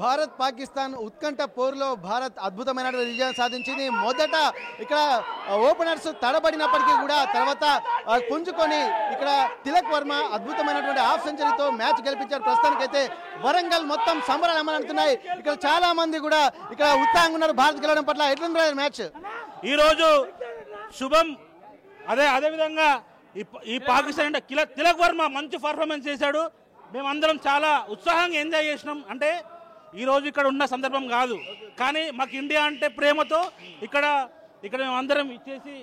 భారత్ పాకిస్తాన్ ఉత్కంఠ పోరులో భారత్ అద్భుతమైన విజయం సాధించింది. మొదట ఇక్కడ ఓపెనర్స్ తడబడినప్పటికీ కూడా తర్వాత పుంజుకొని ఇక్కడ తిలక్ వర్మ అద్భుతమైనటువంటి హాఫ్ సెంచరీతో మ్యాచ్ గెలిపించారు. ప్రస్తుతానికైతే వరంగల్ మొత్తం సంబరాలు అమలుతున్నాయి. ఇక్కడ చాలా మంది కూడా ఇక్కడ ఉత్సాహంగా ఉన్నారు భారత్ గెలవడం పట్ల. ఎట్లుంది మ్యాచ్ ఈరోజు? శుభం. అదేవిధంగా ఈ పాకిస్తాన్ అంటే తిలక్ వర్మ మంచి పర్ఫార్మెన్స్ చేశాడు. మేమందరం చాలా ఉత్సాహంగా ఎంజాయ్ చేసినాం. అంటే ఈరోజు ఇక్కడ ఉన్న సందర్భం కాదు, కానీ మాకు ఇండియా అంటే ప్రేమతో ఇక్కడ మేమందరం ఇచ్చేసి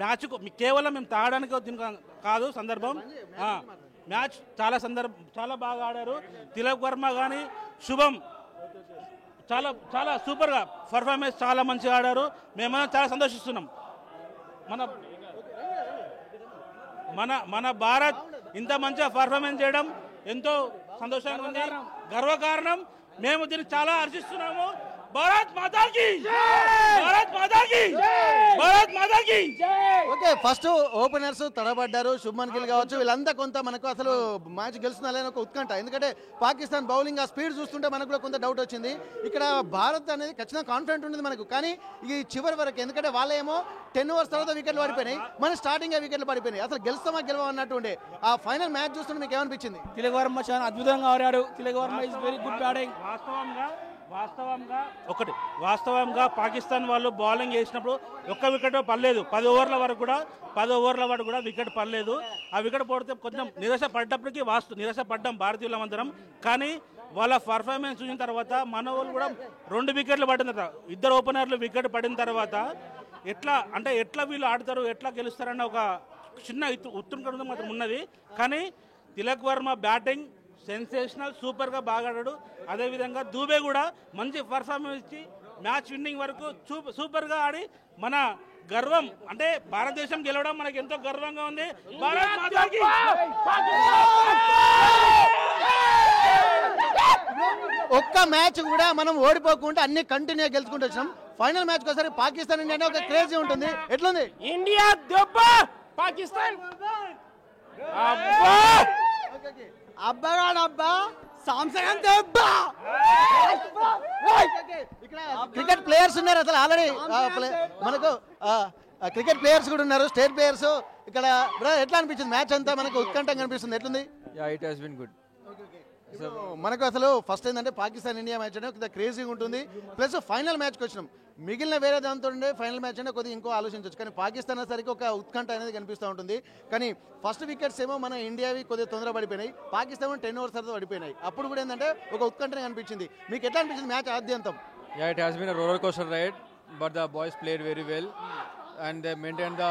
మ్యాచ్ కేవలం మేము తాగడానికి కాదు సందర్భం. మ్యాచ్ చాలా బాగా ఆడారు. తిలక్ వర్మ కానీ శుభం చాలా చాలా సూపర్గా పర్ఫార్మెన్స్ చాలా మంచిగా ఆడారు. మేమందరం చాలా సంతోషిస్తున్నాం. మన భారత్ ఇంత మంచిగా పర్ఫార్మెన్స్ చేయడం ఎంతో సంతోషంగా ఉంది, గర్వకారణం. మేము దీన్ని చాలా హర్షిస్తున్నాము. భారత్ మాతాకి, భారత్ మాతాకి, భారత్ మాతాకి. ఓకే, ఫస్ట్ ఓపెనర్స్ తడబడ్డారు. శుభ్మన్ గిల్ కావచ్చు, వీళ్ళంతా కొంత మనకు అసలు మ్యాచ్ గెలుస్తున్నారని ఒక ఉత్కంఠ. ఎందుకంటే పాకిస్తాన్ బౌలింగ్ ఆ స్పీడ్ చూస్తుంటే మనకు కూడా కొంత డౌట్ వచ్చింది. ఇక్కడ భారత్ అనేది ఖచ్చితంగా కాన్ఫిడెంట్ ఉంది మనకు, కానీ ఈ చివరి వరకు ఎందుకంటే వాళ్ళేమో 10 overs తర్వాత వికెట్లు పడిపోయినాయి, మన స్టార్టింగ్ వికెట్లు పడిపోయినాయి. అసలు గెలుస్తామా గెలవా అన్నట్టు ఉండే. ఆ ఫైనల్ మ్యాచ్ చూస్తుంటే మీకు ఏమనిపించింది? తిలక్ వర్మ చాలా అద్భుతంగా ఆడాడు. Tilak Varma is very good batting. వాస్తవంగా పాకిస్తాన్ వాళ్ళు బౌలింగ్ చేసినప్పుడు ఒక్క వికెట్ పడలేదు. 10 ఓవర్ల వరకు కూడా వికెట్ పడలేదు. ఆ వికెట్ పడితే కొంచెం నిరాశ పడ్డప్పటికీ నిరాశ పడ్డాం భారతీయులమందరం. కానీ వాళ్ళ పర్ఫార్మెన్స్ చూసిన తర్వాత మన వాళ్ళు కూడా 2 వికెట్లు పడిన తర్వాత, 2 ఓపెనర్లు వికెట్ పడిన తర్వాత ఎట్లా వీళ్ళు ఆడతారు, ఎట్లా గెలుస్తారన్న ఒక చిన్న ఉత్కంఠ మాత్రం ఉన్నది. కానీ తిలక్ వర్మ బ్యాటింగ్ సెన్సేషనల్, సూపర్గా బాగా ఆడాడు. అదేవిధంగా దూబే కూడా మంచి పర్ఫార్మెన్స్ ఇచ్చి మ్యాచ్ విన్నింగ్ వరకు సూపర్గా ఆడి మన గర్వం అంటే భారతదేశం గెలవడం మనకి ఎంతో గర్వంగా ఉంది. భారత్ మాతాకి. ఒక్క మ్యాచ్ కూడా మనం ఓడిపోకుండా అన్ని కంటిన్యూ గెలుచుకుంటూ వచ్చినాం. ఫైనల్ మ్యాచ్ ఒకసారి పాకిస్తాన్ ఇండియా అంటే ఒక క్రేజీ ఉంటుంది. ఎట్లుంది? ఇండియా దెబ్బ, పాకిస్తాన్ అబ్బా సామ్సంగ్ దెబ్బ. ఇక్కడ క్రికెట్ ప్లేయర్స్ ఉన్నారు అసలు ఆల్రెడీ మనకు క్రికెట్ ప్లేయర్స్ కూడా ఉన్నారు, స్టేట్ ప్లేయర్స్. ఇక్కడ ఎట్లా అనిపించింది మ్యాచ్ అంతా? మనకు ఉత్కంఠంగా అనిపిస్తుంది. ఎట్లుంది? It has been good. మనకు అసలు ఫస్ట్ ఏంటంటే పాకిస్తాన్ ఇండియా మ్యాచ్ అంటే కొంత క్రేజీగా ఉంటుంది. ప్లస్ ఫైనల్ మ్యాచ్కి వచ్చినాం. మిగిలిన వేరే దాంతో ఉండే ఫైనల్ మ్యాచ్ అంటే కొద్దిగా ఇంకో ఆలోచించవచ్చు, కానీ పాకిస్తాన్ సరికి ఒక ఉత్కంఠ అనేది కనిపిస్తూ ఉంటుంది. కానీ ఫస్ట్ వికెట్స్ ఏమో మన ఇండియావి కొద్దిగా తొందర పడిపోయినాయి, పాకిస్తాన్ 10 overs తర్వాత పడిపోయినాయి. అప్పుడు కూడా ఏంటంటే ఒక ఉత్కంఠనే కనిపించింది. మీకు ఎట్లా అనిపించింది మ్యాచ్ ఆద్యంతం? It has been roller coaster ride, but the boys played very well and they maintain the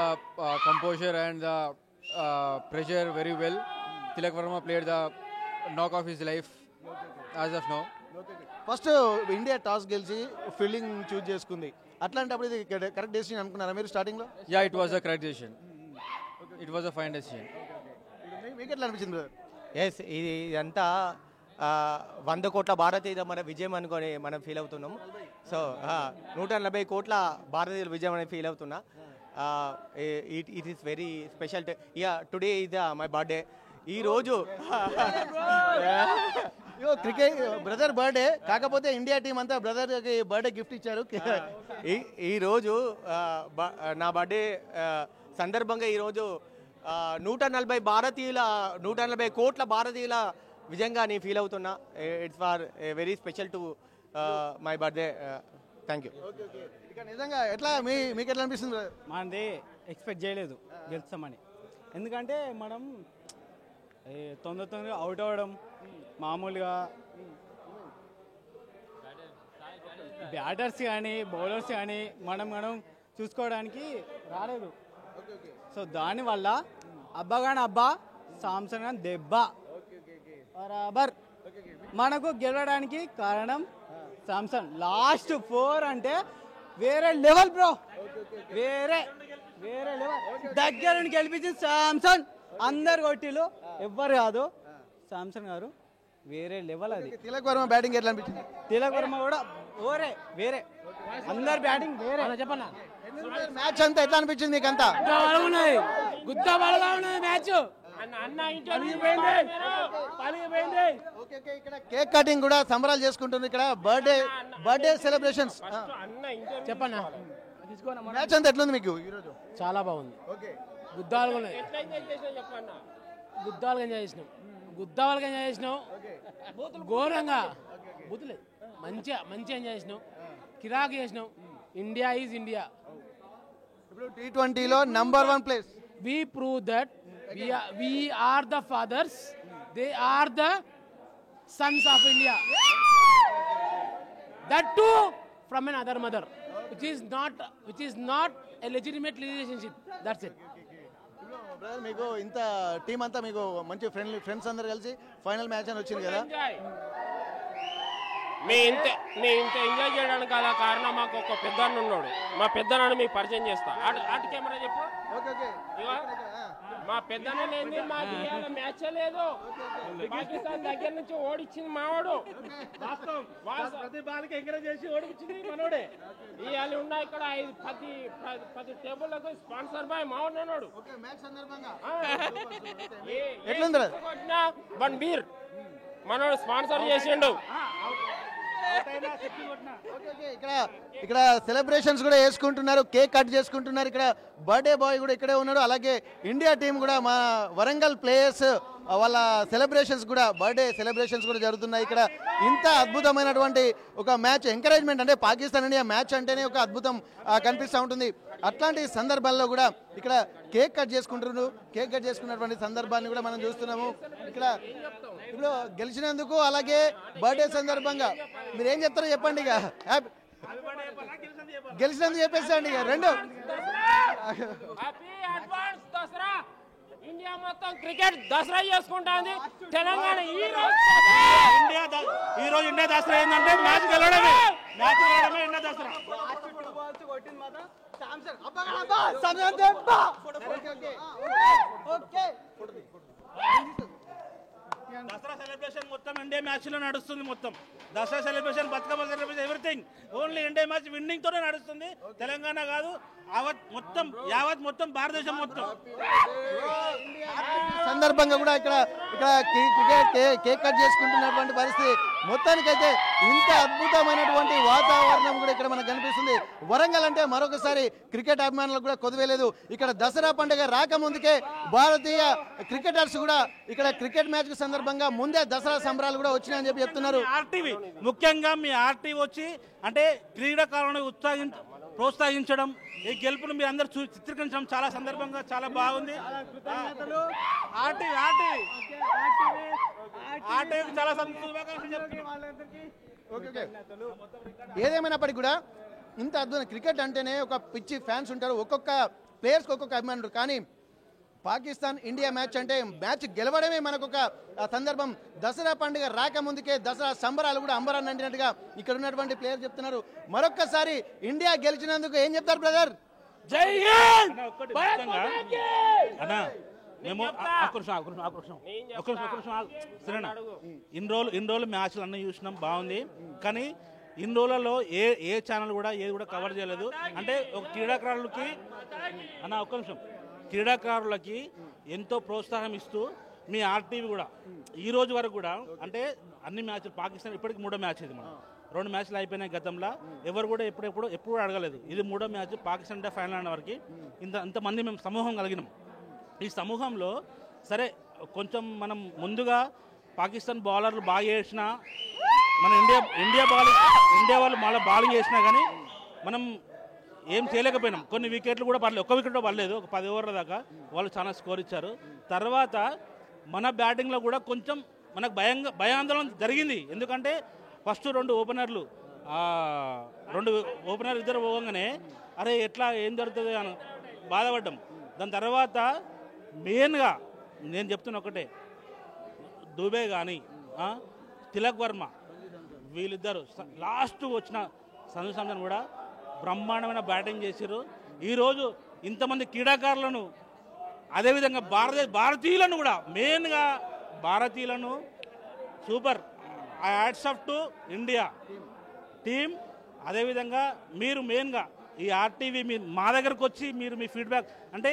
composure and the pressure very well. Tilak Varma played the knock off his life as of now. First India toss గెలిచి fielding choose చేసుకుంది. అట్లాంటప్పుడు ఇది correct decision అనుకున్నారా మీరు starting లో? It was a correct decision. It was a fine decision. మీకు ఎట్లా అనిపించింది? ఎస్, ఇదంతా 100 కోట్ల భారతీయ మన విజయం అనుకొని మనం ఫీల్ అవుతున్నాం. సో 140 కోట్ల భారతీయుల విజయం అని ఫీల్ అవుతున్నా. It is very special. Today is my birthday. ఈ రోజు క్రికెట్ బ్రదర్ బర్త్డే, కాకపోతే ఇండియా టీం అంతా బ్రదర్ బర్త్డే గిఫ్ట్ ఇచ్చారు. ఈ రోజు నా బర్త్డే సందర్భంగా ఈరోజు 140 కోట్ల భారతీయుల విజయంగా నేను ఫీల్ అవుతున్నా. It's for very special to my birthday. Thank you. నిజంగా ఎట్లా మీకు ఎట్లా అనిపిస్తుంది? మనది ఎక్స్పెక్ట్ చేయలేదు గెలుస్తామని. ఎందుకంటే మనం తొందరగా అవుట్ అవ్వడం, మామూలుగా బ్యాటర్స్ కానీ బౌలర్స్ కానీ మనం చూసుకోవడానికి రాలేదు. సో దానివల్ల అబ్బా సామ్సంగ్ గాని దెబ్బ బరాబర్ మనకు గెలవడానికి కారణం సామ్సంగ్. లాస్ట్ 4 అంటే వేరే లెవెల్ బ్రో, వేరే లెవెల్. దగ్గర గెలిపించింది సామ్సంగ్. అందరు కొట్టిలు ఎవ్వరు కాదు, సామ్సంగ్ గారు వేరే లెవెల్. అది తిలక్ వర్మ బ్యాటింగ్ ఎట్లా అనిపించింది? తిలక్ వర్మ కూడా వేరే అందరు బ్యాటింగ్ వేరే. చెప్పన్నా మ్యాచ్ అంతా ఎట్లా అనిపించింది మీకు? అంతా గుద్ద బలగా ఉన్నది మ్యాచ్. ఇక్కడ కేక్ కటింగ్ కూడా సంబరాలు చేసుకుంటుంది ఇక్కడ బర్త్డే సెలబ్రేషన్స్. చెప్పన్నా మ్యాచ్ అంతా ఎట్లుంది మీకు ఈరోజు? చాలా బాగుంది. ఓకే, గుద్దాలుగా ఉన్నాయి. గుద్దాలుగా ఎంజాయ్ చేసినాం. గుద్దాలుగా ఎంజాయ్ చేసినాం. ఘోరంగా బుద్ధులే. మంచిగా ఎంజాయ్ చేసినాం. కిరాక్ చేసినాం. India is India. ఇప్పుడు T20లో number 1 place. We prove that we are the fathers, they are the sons of India. That too from another mother, which is not a legitimate relationship. That's it. Brother, మీకు ఇంత team అంతా మీకు మంచి friends అందరు కలిసి final match అని వచ్చింది కదా? నేను ఇంత ఎంజాయ్ చేయడానికి అలా కారణం మాకు ఒక పెద్దన్న ఉన్నాడు. మా పెద్దనాన్ని మీకు పరిచయం చేస్తా. అటు కెమెరా చెప్పు. ఇగో మా పెద్దన్న లేని మాకు ఇవాళ మ్యాచ్ లేదు. పాకిస్తాన్ దగ్గర నుంచి ఓడిచ్చింది మావాడు. ప్రతి బాల్కి ఎంకరేజ్ చేసి ఓడిపించింది మనోడే. ఇవాళ ఉన్న ఇక్కడ 10 టేబుల్లకు స్పాన్సర్ బాయ్ మావాడు అన్నాడు. వన్ బీర్ మనోడు స్పాన్సర్ చేసిండు. ఇక్కడ సెలబ్రేషన్స్ కూడా చేసుకుంటున్నారు, కేక్ కట్ చేసుకుంటున్నారు. ఇక్కడ బర్త్డే బాయ్ కూడా ఇక్కడే ఉన్నాడు. అలాగే ఇండియా టీం కూడా మా వరంగల్ ప్లేయర్స్ వాళ్ళ సెలబ్రేషన్స్ కూడా బర్త్డే సెలబ్రేషన్స్ కూడా జరుగుతున్నాయి. ఇక్కడ ఇంత అద్భుతమైనటువంటి ఒక మ్యాచ్ ఎంకరేజ్మెంట్ అంటే పాకిస్తాన్ ఇండియా మ్యాచ్ అంటేనే ఒక అద్భుతం కనిపిస్తూ ఉంటుంది. అట్లాంటి సందర్భాల్లో కూడా ఇక్కడ కేక్ కట్ చేసుకుంటున్నారు. కేక్ కట్ చేసుకున్నటువంటి సందర్భాన్ని కూడా మనం చూస్తున్నాము. ఇక్కడ ఇప్పుడు గెలిచినందుకు అలాగే బర్త్డే సందర్భంగా మీరు ఏం చెప్తారో చెప్పండి. ఇక గెలిచినందుకు చెప్పేసండి. ఇక రెండు ఇండియా మొత్తం క్రికెట్ దసరా చేసుకుంటుంది. తెలంగాణ ఈ రోజు ఇండియా దసరా ఏంటంటే మ్యాచ్ గెలవడమే. ఇండియా దసరా. దసరా సెలబ్రేషన్ మొత్తం ఇండియా మ్యాచ్ లో నడుస్తుంది. మొత్తం Dasara celebration, Bathukamma celebration, everything only India match winning తోనే నడుస్తుంది. తెలంగాణ కాదు, యావత్ మొత్తం భారతదేశం మొత్తం. సందర్భంగా కూడా ఇక్కడ కేక్ కట్ చేసుకుంటున్నటువంటి పరిస్థితి. మొత్తానికైతే ఇంత అద్భుతమైనటువంటి వాతావరణం కూడా ఇక్కడ మనకు కనిపిస్తుంది. వరంగల్ అంటే మరొకసారి క్రికెట్ అభిమానులకు కూడా కొదవలేదు. ఇక్కడ దసరా పండుగ రాకముందుకే భారతీయ క్రికెటర్స్ కూడా ఇక్కడ క్రికెట్ మ్యాచ్ కు సందర్భంగా ముందే దసరా సంబరాలు కూడా వచ్చినాయని చెప్పి చెప్తున్నారు. ఆర్టీవీ ముఖ్యంగా మీ ఆర్టీవీ వచ్చి అంటే క్రీడాకారులను ప్రోత్సహించడం, ఈ గెలుపును మీరు అందరూ చిత్రీకరించడం చాలా సందర్భంగా చాలా బాగుంది. చాలా ఏదేమైనప్పటికీ కూడా ఇంత అద్భుతం క్రికెట్ అంటేనే ఒక పిచ్చి ఫ్యాన్స్ ఉంటారు. ఒక్కొక్క ప్లేయర్స్కి ఒక్కొక్క అభిమానులు. కానీ పాకిస్తాన్ ఇండియా మ్యాచ్ అంటే మ్యాచ్ గెలవడమే మనకొక సందర్భం. దసరా పండుగ రాకముందుకే దసరా సంబరాలు కూడా అంబరాన్ని అంటినట్టుగా ఇక్కడ ఉన్నటువంటి ప్లేయర్ చెప్తున్నారు. మరొక్కసారి ఇండియా గెలిచినందుకు ఏం చెప్తారు బ్రదర్? జై హింద్. ఇన్ని రోజులు మ్యాచ్లు అన్నీ చూసినాం, బాగుంది. కానీ ఇన్ని రోజులలో ఏ ఛానల్ కూడా ఏది కూడా కవర్ చేయలేదు. అంటే ఒక క్రీడాకారులకి ఎంతో ప్రోత్సాహం ఇస్తూ మీ ఆర్టీవీ కూడా ఈ రోజు వరకు కూడా అంటే అన్ని మ్యాచ్లు పాకిస్తాన్ ఇప్పటికి 3వ మ్యాచ్ ఇది. మనం 2 మ్యాచ్లు అయిపోయినాయి గతంలో. ఎవరు కూడా ఎప్పుడు అడగలేదు. ఇది 3వ మ్యాచ్ పాకిస్తాన్ ఇండియా ఫైనల్ అన్న వరకు ఇంతమంది మేము సమూహం కలిగినాం. ఈ సమూహంలో సరే కొంచెం మనం ముందుగా పాకిస్తాన్ బౌలర్లు బాగా చేసినా, మన ఇండియా వాళ్ళు మళ్ళీ బౌలింగ్ చేసినా కానీ మనం ఏం చేయలేకపోయినాం. కొన్ని వికెట్లు కూడా పడలేదు, ఒక్క వికెట్ పడలేదు. ఒక 10 ఓవర్ల దాకా వాళ్ళు చాలా స్కోర్ ఇచ్చారు. తర్వాత మన బ్యాటింగ్లో కూడా కొంచెం మనకు భయాందోళన జరిగింది. ఎందుకంటే ఫస్ట్ 2 ఓపెనర్లు ఇద్దరు పోగానే అరే ఎట్లా ఏం జరుగుతుంది అని బాధపడ్డాం. దాని తర్వాత మెయిన్గా నేను చెప్తున్న ఒకటే, దుబే కానీ తిలక్ వర్మ వీళ్ళిద్దరు లాస్ట్ వచ్చిన సంజు శాంసన్ కూడా బ్రహ్మాండమైన బ్యాటింగ్ చేశారు. ఈరోజు ఇంతమంది క్రీడాకారులను అదేవిధంగా భారతీయులను కూడా మెయిన్గా భారతీయులను super hats off to India team. అదేవిధంగా మీరు మెయిన్గా ఈ ఆర్టీవీ మా దగ్గరకు వచ్చి మీరు మీ ఫీడ్బ్యాక్ అంటే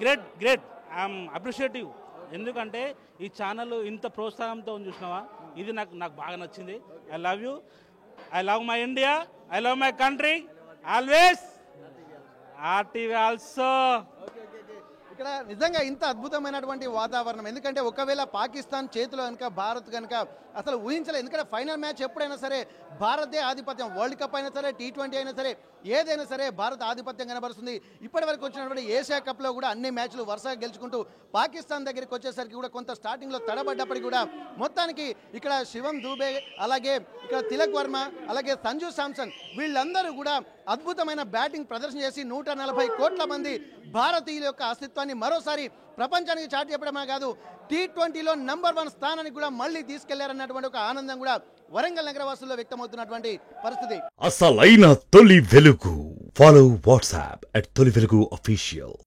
గ్రేట్ ఐఎమ్ అప్రిషియేటివ్ ఎందుకంటే ఈ ఛానల్ ఇంత ప్రోత్సాహంతో చూసినావా, ఇది నాకు బాగా నచ్చింది. I love you, I love my India, I love my country always. RTV also. ఇక్కడ నిజంగా ఇంత అద్భుతమైనటువంటి వాతావరణం, ఎందుకంటే ఒకవేళ పాకిస్తాన్ చేతిలో కనుక భారత్ కనుక అసలు ఊహించలేదు. ఎందుకంటే ఫైనల్ మ్యాచ్ ఎప్పుడైనా సరే భారతే ఆధిపత్యం, వరల్డ్ కప్ అయినా సరే, T20 అయినా సరే, ఏదైనా సరే భారత్ ఆధిపత్యం కనబరుస్తుంది. ఇప్పటి వరకు వచ్చినటువంటి ఏషియా కప్లో కూడా అన్ని మ్యాచ్లు వరుసగా గెలుచుకుంటూ పాకిస్తాన్ దగ్గరికి వచ్చేసరికి కూడా కొంత స్టార్టింగ్లో తడబడ్డప్పటికీ కూడా మొత్తానికి ఇక్కడ శివం దూబే, అలాగే ఇక్కడ తిలక్ వర్మ, అలాగే సంజు శాంసన్ వీళ్ళందరూ కూడా అద్భుతమైన బ్యాటింగ్ ప్రదర్శన చేసి 140 కోట్ల మంది భారతీయుల యొక్క అస్తిత్వాన్ని మరోసారి ప్రపంచానికి చాటి చెప్పడమే కాదు, T20లో #1 స్థానానికి కూడా మళ్ళీ తీసుకెళ్లారన్నటువంటి ఒక ఆనందం కూడా వరంగల్ నగరవాసుల్లో వ్యక్తమవుతున్నటువంటి పరిస్థితి. అసలైన తొలి వెలుగు. ఫాలో వాట్సాప్ @తొలి వెలుగు official.